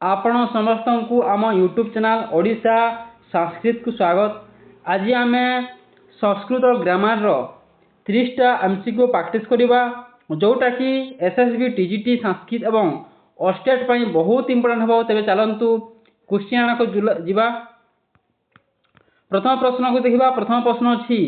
आपण समस्त को आम यूट्यूब चैनल ओडिशा संस्कृत को स्वागत। आज आम संस्कृत ग्रामर 30टा एमसीक्यू प्रैक्टिस करवा जोटा कि एसएसबी टीजीटी संस्कृत एवं अस्टेट पर बहुत इंपोर्टेंट हम। तेज चलतु क्वेश्चन को जीवा। प्रथम प्रश्न को देखा। प्रथम प्रश्न अच्छी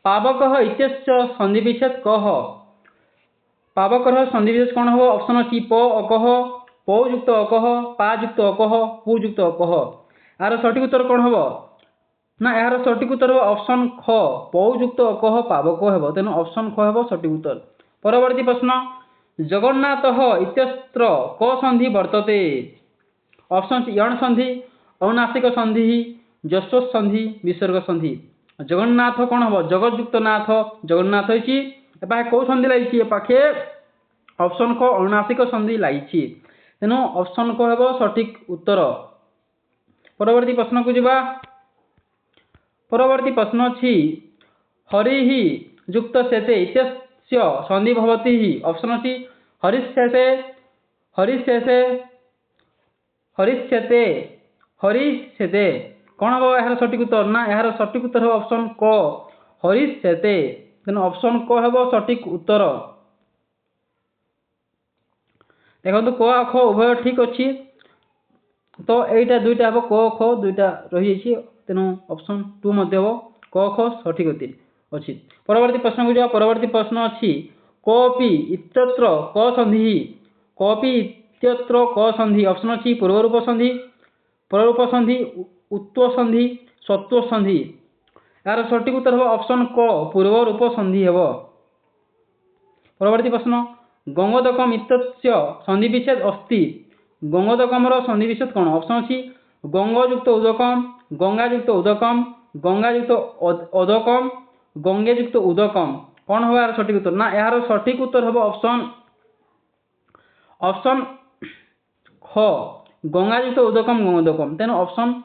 पावक इत्यस्य संधिविच्छेद कह। पावकर संधिविच्छेद कौन हम? ऑप्शन अच्छी प अकह, प युक्त अकह, पा युक्त अकह, पु युक्त अकह। यार सठिक उत्तर कौन हम ना? यार सठिक उत्तर हम ऑप्शन ख प युक्त अकह पावक हम। तेणु ऑप्शन ख हम सठिक उत्तर। परवर्ती प्रश्न जगन्नाथ इत्यत्र क संधि वर्तते। ऑप्शन यण संधि, अनुनासिक संधि, जस्व संधि, विसर्ग संधि। जगन्नाथ कौन हम? जगत युक्त नाथ जगन्नाथ होती कौ संधि लगी पाखे ऑप्शन क अनुनासिक संधि लगी। तेणु ऑप्शन क हम सठिक उत्तर। परवर्ती प्रश्न को जीवा। परवर्ती प्रश्न अच्छी हरि युक्त शेते इत्यस्य संधि भवति। ऑप्शन अच्छी हरिशेते, हरिशेते, हरिशेते, हरिशेते। कौन हम यार सठिक उत्तर ना? यार सठिक उत्तर हम ऑप्शन क हरिशेते। तेणु ऑप्शन क हम सठिक उत्तर। देखो क ख उभय ठीक अच्छी तो यहीटा दुईटा हम क ख दुईटा रही। तेणु ऑप्शन 2 हम क ख सठिक अच्छी। परवर्ती प्रश्न को जाओ। परवर्ती प्रश्न अच्छी कोपी इत्यत्र क संधि। कोपी इत्यत्र क संधि। ऑप्शन अच्छी पूर्वरूप संधि, पररूप संधि, उत्व संधि, सत्व संधि। यार सठिक उत्तर हम ऑप्शन क पूर्वरूप संधि हम। परवर्ती प्रश्न गंगोदकम इत्यस्य संधिविच्छेद अस्ति। गंगोदकम संधिविच्छेद कौन? ऑप्शन अच्छी गंगयुक्त उदकम, गंगायुक्त उदकम, गंगायुक्त उदकम, गंगेयुक्त उदकम। कौन हम यार सठिक उत्तर ना? यार सठिक उत्तर हम ऑप्शन ऑप्शन ख गंगायुक्त उदकम गंगोदकम। तेणु ऑप्शन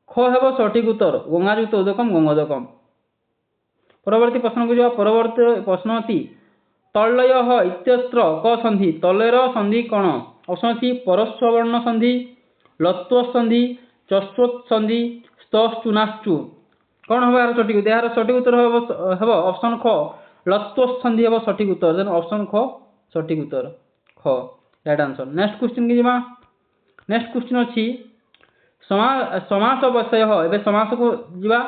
ख हम सठिक उत्तर गंगायुक्त उदकम गंगोदकम। परवर्ती प्रश्न को जाओ। परवर्ती प्रश्न अति तलय इत्यत्र क संधि। तलयर संधि कौन? ऑप्शन अच्छी परस्वर्ण संधि, लत्व संधि, चस्व संधि, स्तुनाश्चु। कौन हम यार सठिक उत्तर? यार सठिक उत्तर हम ऑप्शन ख लत्व संधि हम सठिक उत्तर। देन ऑप्शन ख सठिक उत्तर ख राइट आंसर। नेक्स्ट क्वेश्चन की जीवा। नेक्स्ट क्वेश्चन अच्छी समास विषय। एवं समास को जीवा।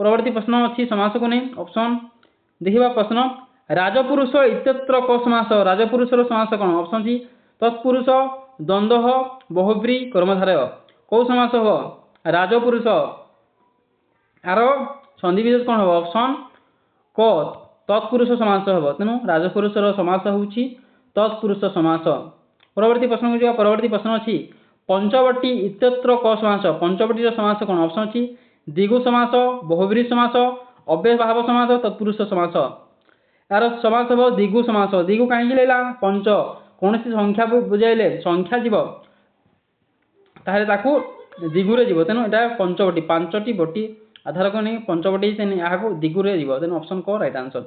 परवर्ती प्रश्न अच्छी समास को नहीं। ऑप्शन देखिए प्रश्न राजपुरुष इत्यत्र क समास। राजपुरुषर समास कौन? ऑप्शन सी तत्पुरुष, द्वंद्व, बहुब्री, कर्मधारय। कौ समास हो? राजपुरुष। यार संधिविच्छेद कौन हम? ऑप्शन क तत्पुरुष समास हम। तेणु राजपुरुषर समास होउछि तत्पुरुष समास। परवर्ती प्रश्न को जाओ। परवर्ती प्रश्न अच्छी पंचवटी इत्यत्र क समास। पंचवटीर समास कौन? ऑप्शन अच्छी द्विगु समास, बहुब्री समास, अव्ययभाव समास, तत्पुरुष समास। यार समास हम द्विगु समास। द्विगु कहीं लेला पंच कौन सी संख्या बुझाइले संख्या जीव ताहले ताकू द्विगुरे जीव। तेणु यहाँ पंचवटी पांचटी बटी आधार को नहीं पंचवटी से यहाँ को द्विगुरे जीव। तेणु ऑप्शन क राइट आंसर।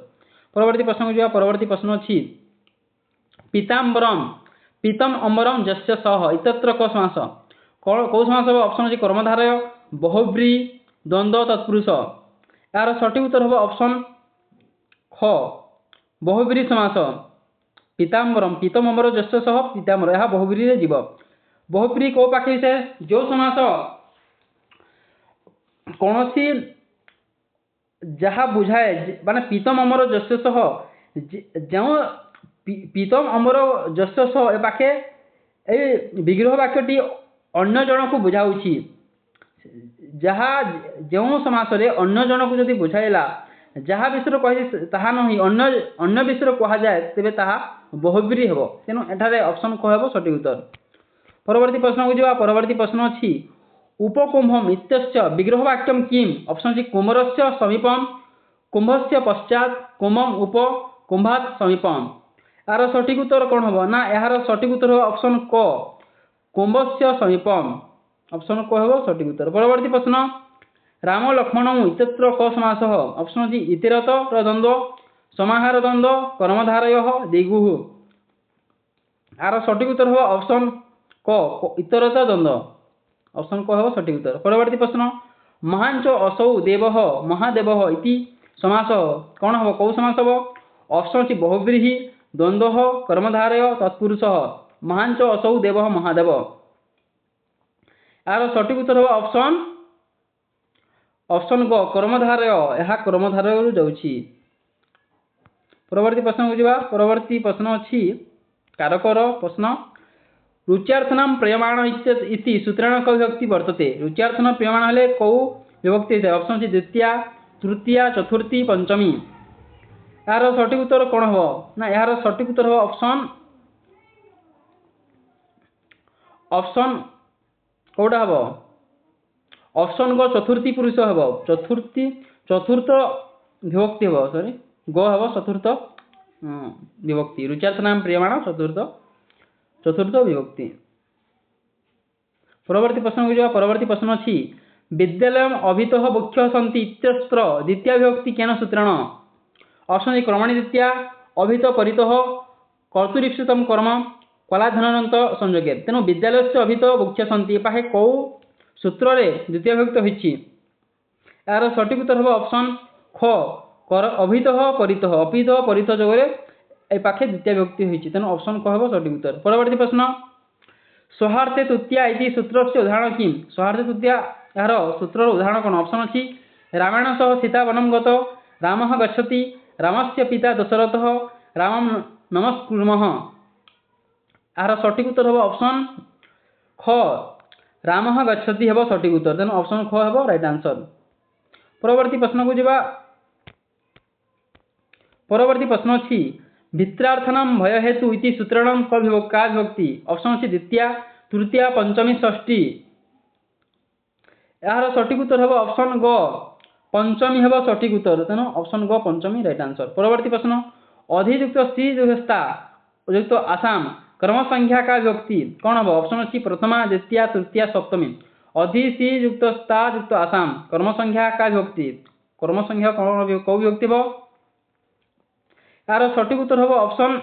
परवर्ती प्रश्न को जाओ। परवर्ती प्रश्न अच्छी पीताम्बरम पीतम अम्बरम जस्य सह इत्यत्र क समास। कौ समास हम? ऑप्शन अच्छी कर्मधारय, बहुब्री, द्वंद्व, तत्पुरुष। यार सठिक उत्तर हम ऑप्शन ख बहुब्री समास। पीताम्बरम पीतम अम्बर जस्य सह पीताम्बर यह बहुब्री रे जीव। बहुब्री को पाखे से जो समास कौन सी जहाँ बुझाए माने पीतम अम्बर जस्य सह जो पीतम अम्बर जस्य सह ए पाखे ए विग्रह वाक्यटी अन्य जन को बुझाऊँगी। जहाँ जो समास अन्य जन को जदि बुझाइला जहाँ विषय कही ताहा नहीं अन्य विषय कह जाए तेरे ताहा बहुब्री हेबो। तेणु एठारे ऑप्शन क हेबो सठिक उत्तर। परवर्ती प्रश्न को जीवा। परवर्ती प्रश्न अच्छी उपकुंभम इत्यस्य विग्रह वाक्यम किम। ऑप्शन सी कुम्भरस्य समीपम, कुंभस्य पश्चात, कुंभम उप, कुंभात समीपम। यार सठिक उत्तर कौन हम ना? यार सठिक उत्तर ऑप्शन क कुंभस्य समीपम। ऑप्शन क हेबो सठिक उत्तर। परवर्ती प्रश्न राम लक्ष्मण इत्यत्र क समास। ऑप्शन सी इतिरत द्वंद्व, समाहार द्वंद्व, कर्मधारय, द्विगु। यार सठिक उत्तर हम ऑप्शन क इतरता द्वंद्व ऑप्शन क है सठिक उत्तर। परवर्ती प्रश्न महांच असौ देव महादेव इति समास कौन हम कौ समास हम ऑप्शन सी बहुव्रीहि द्वंद्व कर्मधारय तत्पुरुष महांच असौ देव महादेव यार सठिक उत्तर हम ऑप्शन ग कर्मधारय यह कर्मधारय जाउछि। परवर्ती प्रश्न को जिबा परवर्ती प्रश्न अछि कारकर प्रश्न रुच्यार्थनाम प्रियमाण इति सूत्रेण क विभक्ति वर्तते रुच्यार्थन प्रियमाण हेले कौ विभक्ति है ऑप्शन सी द्वितीया तृतीया चतुर्थी पंचमी यार सठिक उत्तर कौन हो ना यार सठिक उत्तर हो ऑप्शन कौटा हम ऑप्शन ग चतुर्थी पुरुष हम चतुर्थ विभक्ति हम सॉरी ग हम चतुर्थ विभक्ति रुच्यार्थनाम प्रियमाण चतुर्थ विभक्ति। परवर्ती प्रश्न को परवर्ती प्रश्न अच्छी विद्यालय अभित मुख्य सन्ति इत्यत्र द्वितीय विभक्ति केन सूत्रेण ऑप्शन ए क्रमणि द्वितीया अभित परितः कर्तुरीप्सितम कर्म कलाधनंत संयोगे तेणु विद्यालय से अभित मुख्य सन्ति पाहे कौ सूत्र रे द्वितीय विभक्ति होइछि यार सठिक उत्तर हो ऑप्शन ख अभित परितः जगरे ए पाखे द्वितीय विभक्ति होइछि तेणु ऑप्शन क हो सठिक उत्तर। परवर्ती प्रश्न सौहार्थे तृतीया इति सूत्रस्य उदाहरण किम सौहार्थे तृतीया यार सूत्र उदाहरण कौन ऑप्शन अच्छी रामायण सह सीता वनम गत रामः गच्छति रामस्य पिता दशरथः रामं नमस्कुर्मः यार सठिक उत्तर हम ऑप्शन ख रामः गच्छति हम सठिक उत्तर तेणु ऑप्शन ख हम राइट आंसर। परवर्ती प्रश्न को जिबा परवर्ती प्रश्न अच्छी भित्रार्थनाम भय हेतु इति सूत्रणम का विभक्ति ऑप्शन अच्छी द्वितीया तृतीया पंचमी षष्ठी यार सठिक उत्तर हम ऑप्शन ग पंचमी हम सठिक उत्तर तेणु ऑप्शन ग पंचमी राइट आंसर। परवर्ती प्रश्न अधियुक्त सी व्यवस्था युक्त आसाम कर्म संख्या का विभक्ति कौन हम ऑप्शन अच्छी प्रथमा द्वितीया तृतीया सप्तमी अधि सी युक्त स्था युक्त आसाम कर्म संख्या का विभक्ति कर्म संख्या कौन कौ विभक्ति हम यार सठिक उत्तर हम ऑप्शन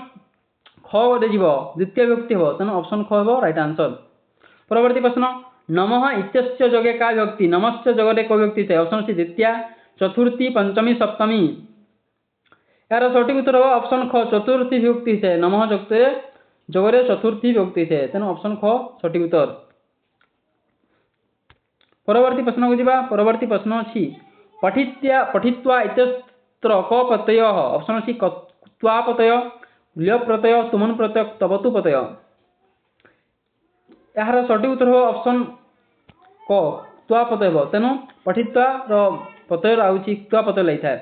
ख द्वितीय विभक्ति हम तेणु ऑप्शन ख हम राइट आंसर। परवर्ती प्रश्न नमः इत्यस्य जगे का विभक्ति नमस्य जगरे को विभक्ति है ऑप्शन सी द्वितीया चतुर्थी पंचमी सप्तमी यार सठिक उत्तर हम ऑप्शन ख चतुर्थी विभक्ति है नमः जगरे चतुर्थी विभक्ति है तेणु ऑप्शन ख सठिक उत्तर। परवर्ती प्रश्न को जिबा परवर्ती प्रश्न अछि पठित्वा इत्यत्र क प्रत्यय ऑप्शन सी त्वा प्रत्यय ल्य प्रत्यय तुमन प्रत्यय तबतु प्रत्यय यार सठिक उत्तर हो ऑप्शन क त्वा प्रत्यय तेणु पठित्वा प्रत्यय आउछि त्वा प्रत्यय लैथा।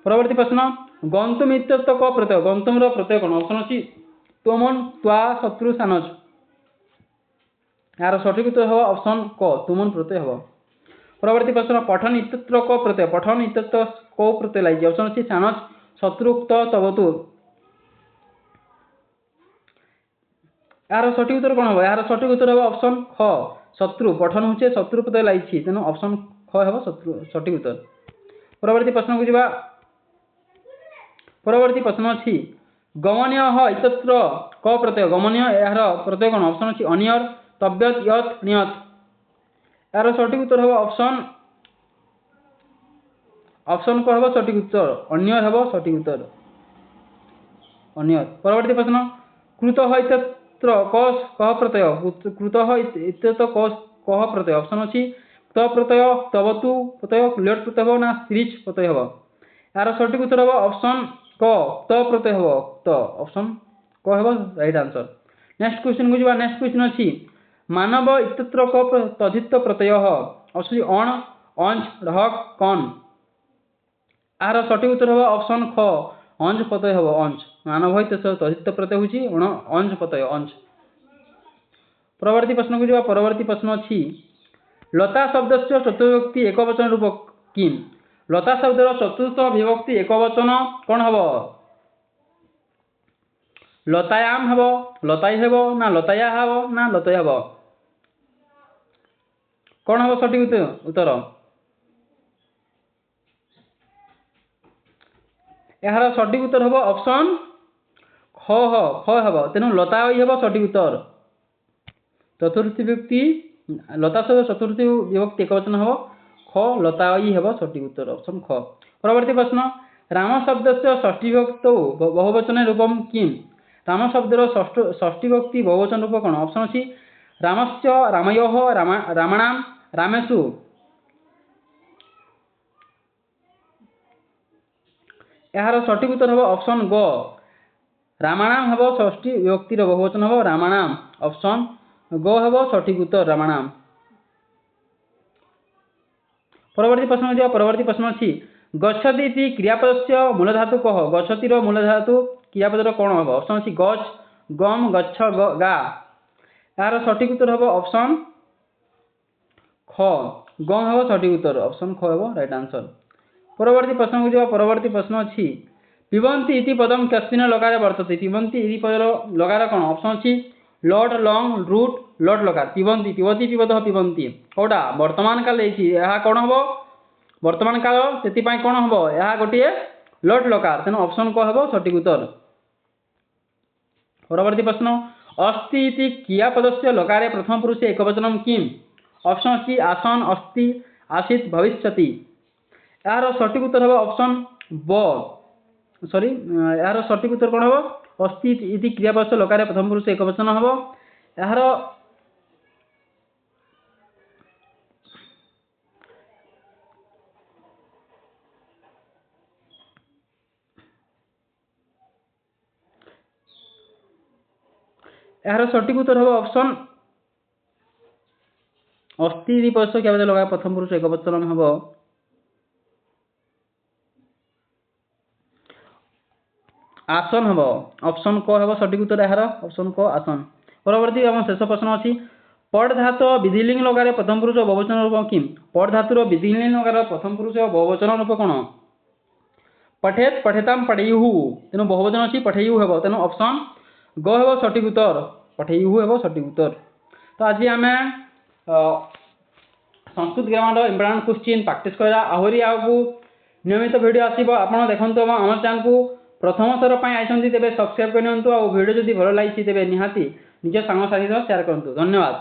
परवर्ती प्रश्न गंतुम इत्यत्र क प्रत्यय गंतुम रो प्रत्यय कोन ऑप्शन अछि तुमन त्वा शत्रु सानज यार सठिक उत्तर हो ऑप्शन क तुमन प्रत्यय हो। परवर्ती प्रश्न पठन इत्यत्र क प्रत्यय पठन इत्यत्र को प्रत्यय लाइछि ऑप्शन अछि सानज शत्रुक्त तबतु यार सठिक उत्तर कौन हम यार सठिक उत्तर हम ऑप्शन ख शत्रु पठन होचे शत्रु प्रत्यय लाइछि तेणु ऑप्शन ख हम सठिक उत्तर। परवर्ती प्रश्न को जिबा परवर्ती प्रश्न अछि गमनीय इत्यत्र क प्रत्यय गमनीय यार प्रत्यय कौन ऑप्शन अछि अनियर तब्यत यत नियत यार सठिक उत्तर हम ऑप्शन को हम सठिक उत्तर अनियर हम सठिक उत्तर अनियर। परवर्ती प्रश्न कृत इत्यत्र कह प्रत्यय कृत इत्यत्र कह प्रत्यय ऑप्शन अछि त प्रत्यय तबतु प्रत्यय लेट प्रत्यय ना स्त्रीच प्रत्यय हम यार सठिक उत्तर हम ऑप्शन क त प्रत्यय हम त ऑप्शन क हम राइट आंसर। नेक्स्ट क्वेश्चन को जिबा नेक्स्ट क्वेश्चन अछि मानव इत्यत्र क तद्धित प्रत्यय ऑप्शन अण अंश ढक कन यार सठिक उत्तर हम ऑप्शन ख अंश प्रत्यय हम अंश मानव इत्यत्र तद्धित प्रत्यय होछि अंश प्रत्यय अंश। परवर्ती प्रश्न को जिबा परवर्ती प्रश्न अछि लता शब्दस्य चतुर्विभक्ति एकवचन रूप किम लता शब्दर चतुर्थ विभक्ति एकवचन कौन हम लतायाम हम लताई हम ना लताया हम ना लतया हम कौन हम सठिक उत्तर यार सठिक उत्तर हम ऑप्शन ख हम तेणु लताई हम सठिक उत्तर। चतुर्थी विभक्ति लता शब्द चतुर्थी विभक्ति एकवचन हम ख लताई हम सठिक उत्तर ऑप्शन ख। परवर्ती प्रश्न राम शब्द से षष्ठी विभक्त बहुवचन रूपम किम राम शब्दर षष्ठी विभक्ति बहुवचन रूप कौन ऑप्शन अच्छी रामस्य रामयोः रामाणाम रामेषु यार सठिक उत्तर हम ऑप्शन ग रामाणाम हम षष्ठी विभक्तिर बहुवचन हम रामाणाम ऑप्शन ग हम सठिक उत्तर रामाणाम। परवर्ती प्रश्न अच्छी गच्छति क्रियापद से मूलधातु कह गच्छतिर मूलधातु क्रियापदर कौन हम ऑप्शन अच्छी गछ गम गच्छ गा यार सठिक उत्तर हम ऑप्शन ख गम हम सठिक उत्तर ऑप्शन ख हम राइट आंसर। परवर्ती प्रश्न को परवर्ती प्रश्न अच्छी पिबंती इति पदम कस्मिन लकारे वर्तते पिबंती इति पदर लकार कौन ऑप्शन अच्छी लॉट लॉन्ग रूट लॉट लकार पिबंती पिबती पिबद पिबंती कौटा वर्तमान काल यह कौन हम वर्तमान काल से कौन हम यह गोटे लॉट लकार तेणु ऑप्शन क हम सठिक उत्तर। परवर्ती प्रश्न अस्ति इति क्रियापद से लकारे प्रथम पुरुष एकवचनम किम ऑप्शन अच्छी आसन अस्ति आसीत भविष्यति यार सठिक उत्तर हम ऑप्शन ब सॉरी यार सठिक उत्तर कौन हम अस्ति इति क्रियापद से लकारे प्रथम पुरुष एकवचन हम यार सठिक उत्तर हम ऑप्शन अस्ति इति पद से क्रियापद लगा प्रथम पुरुष एकवचन हम आसन हम ऑप्शन क हम सठिक उत्तर यार ऑप्शन क आसन। परवर्ती हम शेष प्रश्न अच्छी पढ़ धातु विधिलिंग लगारे प्रथम पुरुष बहुवचन रूप किम पढ़ धातुर विधिलिंग लगार प्रथम पुरुष बहुवचन रूप कौन पठेत पठेताम पढ़ेयु तेणु बहुवचन अच्छी पठेयु हम तेणु ऑप्शन ग हम सठिक उत्तर पठेयु हम सठिक उत्तर। तो आज आम Sanskrit grammar important question practice करा आहरी आगू नियमित वीडियो आसो आप देखते आम चैनल को प्रथम थर पर आई तेज सब्सक्राइब करनी वीडियो जब भल लगी तेज निहाती निज सांग साथी शेयर करूँ। धन्यवाद।